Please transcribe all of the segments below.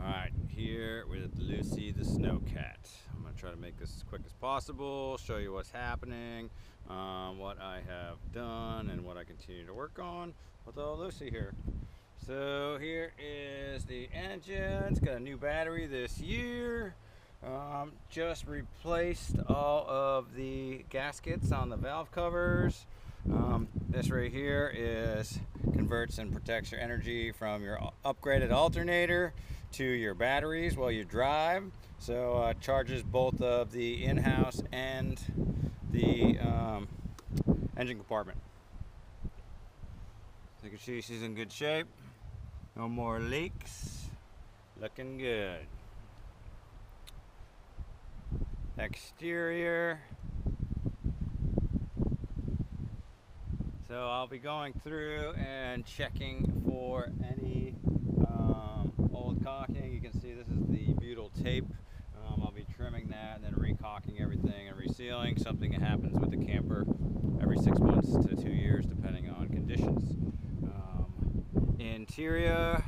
Alright, here with Lucy the Snowcat. I'm going to try to make this as quick as possible, show you what's happening, what I have done, and what I continue to work on with old Lucy here. So here is the engine. It's got a new battery this year. Just replaced all of the gaskets on the valve covers. This right here converts and protects your energy from your upgraded alternator to your batteries while you drive. So charges both of the in-house and the engine compartment. So you can see she's in good shape. No more leaks. Looking good. Exterior. So I'll be going through and checking for any old caulking. You can see this is the butyl tape. I'll be trimming that and then recaulking everything and resealing. Something that happens with the camper every 6 months to 2 years depending on conditions. Interior,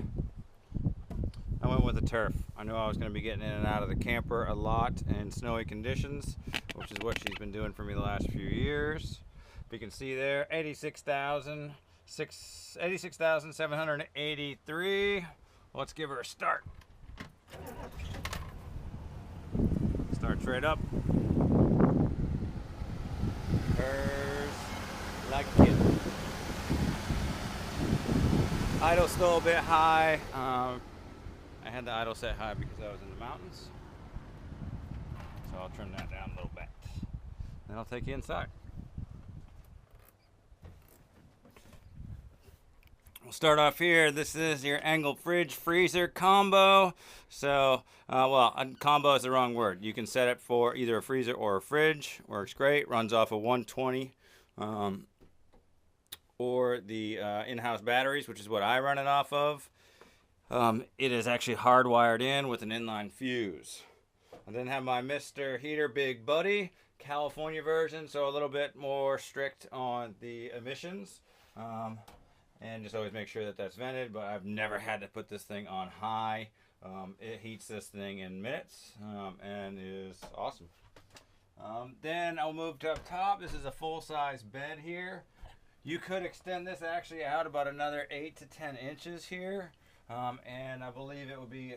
I went with the turf. I knew I was going to be getting in and out of the camper a lot in snowy conditions, which is what she's been doing for me the last few years. You can see there, 86,783. Let's give her a start. Starts right up. Purrs like a kid. Idle still a bit high. I had the idle set high because I was in the mountains. So I'll trim that down a little bit. Then I'll take you inside. We'll start off here. This is your angled fridge freezer combo. So, well, combo is the wrong word. You can set it for either a freezer or a fridge. Works great. Runs off of 120 or the in-house batteries, which is what I run it off of. It is actually hardwired in with an inline fuse. I then have my Mr. Heater Big Buddy, California version, so a little bit more strict on the emissions. And just always make sure that that's vented, but I've never had to put this thing on high. It heats this thing in minutes and is awesome. Then I'll move to up top. This is a full-size bed here. You could extend this actually out about another 8 to 10 inches here. And I believe it would be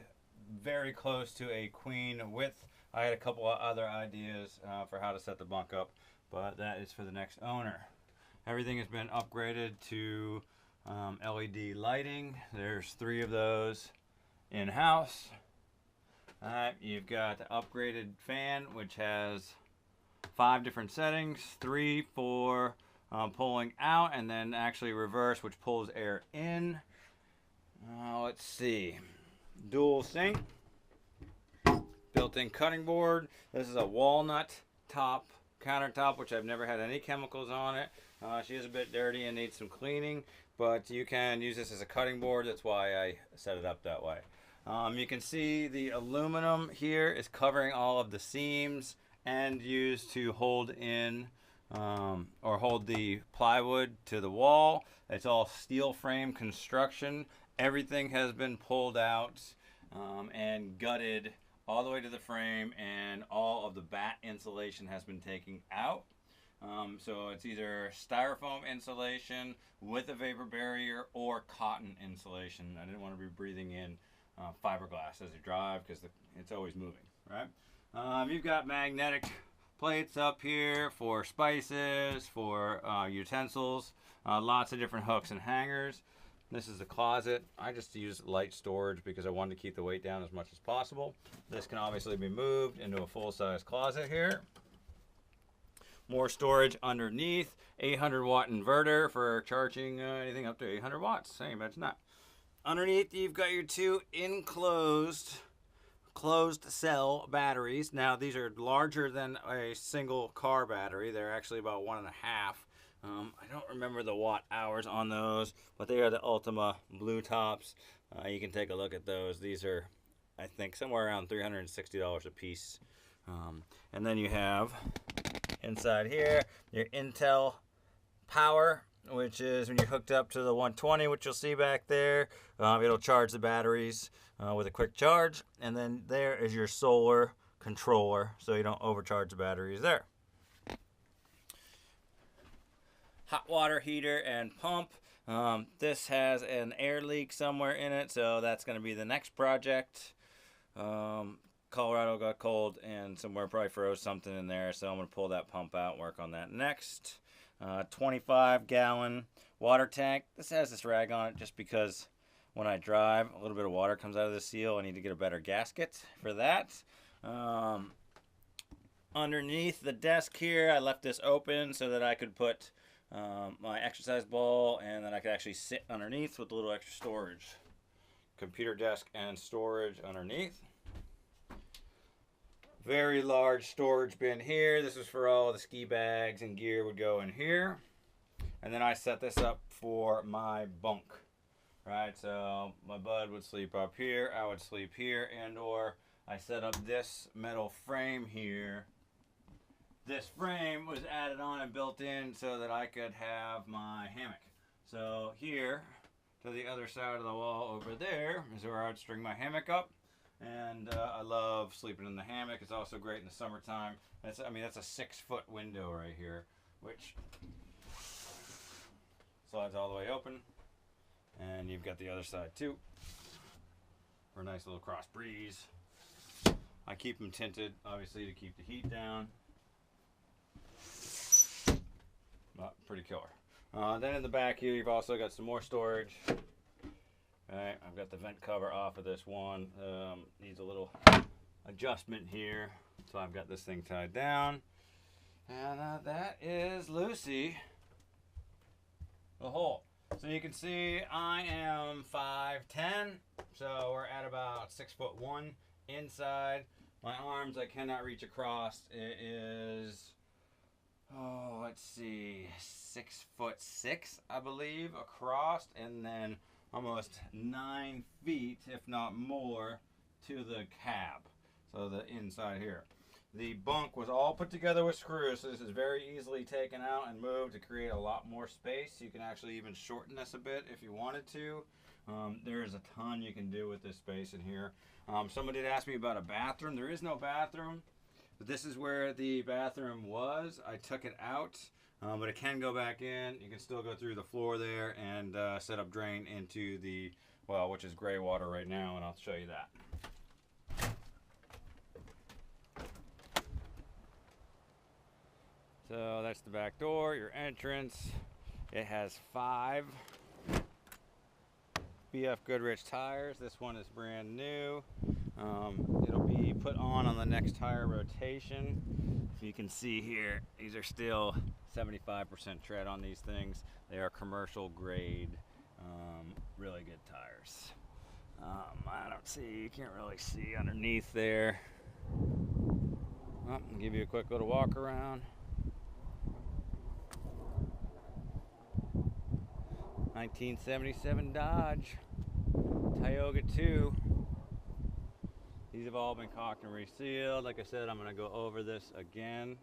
very close to a queen width. I had a couple of other ideas for how to set the bunk up, but that is for the next owner. Everything has been upgraded to LED lighting. There's 3 of those in-house. You've got the upgraded fan, which has 5 different settings, 3 for pulling out, and then actually reverse, which pulls air in. Let's see, dual sink, built-in cutting board. This is a walnut top countertop, which I've never had any chemicals on it. She is a bit dirty and needs some cleaning, but you can use this as a cutting board. That's why I set it up that way. You can see the aluminum here is covering all of the seams and used to hold in or hold the plywood to the wall. It's all steel frame construction. Everything has been pulled out and gutted all the way to the frame, and all of the batt insulation has been taken out. So it's either styrofoam insulation with a vapor barrier or cotton insulation. I didn't want to be breathing in fiberglass as you drive because it's always moving, right? You've got magnetic plates up here for spices, for utensils, lots of different hooks and hangers. This is the closet. I just use light storage because I wanted to keep the weight down as much as possible. This can obviously be moved into a full-size closet here. More storage underneath. 800-watt inverter for charging anything up to 800 watts. Hey, imagine that. Underneath, you've got your 2 enclosed closed cell batteries. Now, these are larger than a single car battery. They're actually about 1.5. I don't remember the watt hours on those, but they are the Ultima blue tops. You can take a look at those. These are, I think, somewhere around $360 a piece. And then you have inside here your Intel power which is when you're hooked up to the 120, which you'll see back there. It'll charge the batteries with a quick charge. And then there is your solar controller, so you don't overcharge the batteries there. Hot water heater and pump. This has an air leak somewhere in it, so that's going to be the next project. Colorado got cold and somewhere probably froze something in there, so I'm going to pull that pump out and work on that next. 25-gallon water tank. This has this rag on it just because when I drive, a little bit of water comes out of the seal. I need to get a better gasket for that. Underneath the desk here, I left this open so that I could put my exercise ball, and then I could actually sit underneath with a little extra storage. Computer desk and storage underneath. Very large storage bin here. This is for all the ski bags and gear would go in here. And then I set this up for my bunk. Right, so my bud would sleep up here, I would sleep here, and or I set up this metal frame here. This frame was added on and built in so that I could have my hammock. So here, to the other side of the wall over there, is where I would string my hammock up. And I love sleeping in the hammock. It's also great in the summertime. That's a 6-foot window right here, which slides all the way open. And you've got the other side too, for a nice little cross breeze. I keep them tinted, obviously, to keep the heat down. Pretty killer. Then in the back here, you've also got some more storage. Alright, I've got the vent cover off of this one. Needs a little adjustment here. So I've got this thing tied down. And that is Lucy, the hole. So you can see I am 5'10", so we're at about 6'1" inside. My arms I cannot reach across. It is, let's see, 6'6", I believe, across, and then almost 9 feet, if not more, to the cab. So the inside here. The bunk was all put together with screws, so this is very easily taken out and moved to create a lot more space. You can actually even shorten this a bit if you wanted to. There's a ton you can do with this space in here. Somebody did ask me about a bathroom. There is no bathroom, but this is where the bathroom was. I took it out, but it can go back in. You can still go through the floor there and set up drain into the well, which is gray water right now, and I'll show you that. So that's the back door, your entrance. It has 5 BF Goodrich tires. This one is brand new. It'll be put on the next tire rotation. If you can see here, these are still 75% tread on these things. They are commercial grade, really good tires. I don't see, you can't really see underneath there. I'll give you a quick little walk around. 1977 Dodge Tioga II. These have all been caulked and resealed. Like I said, I'm going to go over this again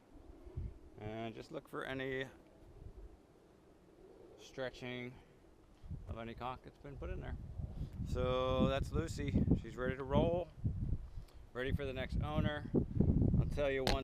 and just look for any stretching of any caulk that's been put in there. So that's Lucy. She's ready to roll, ready for the next owner. I'll tell you one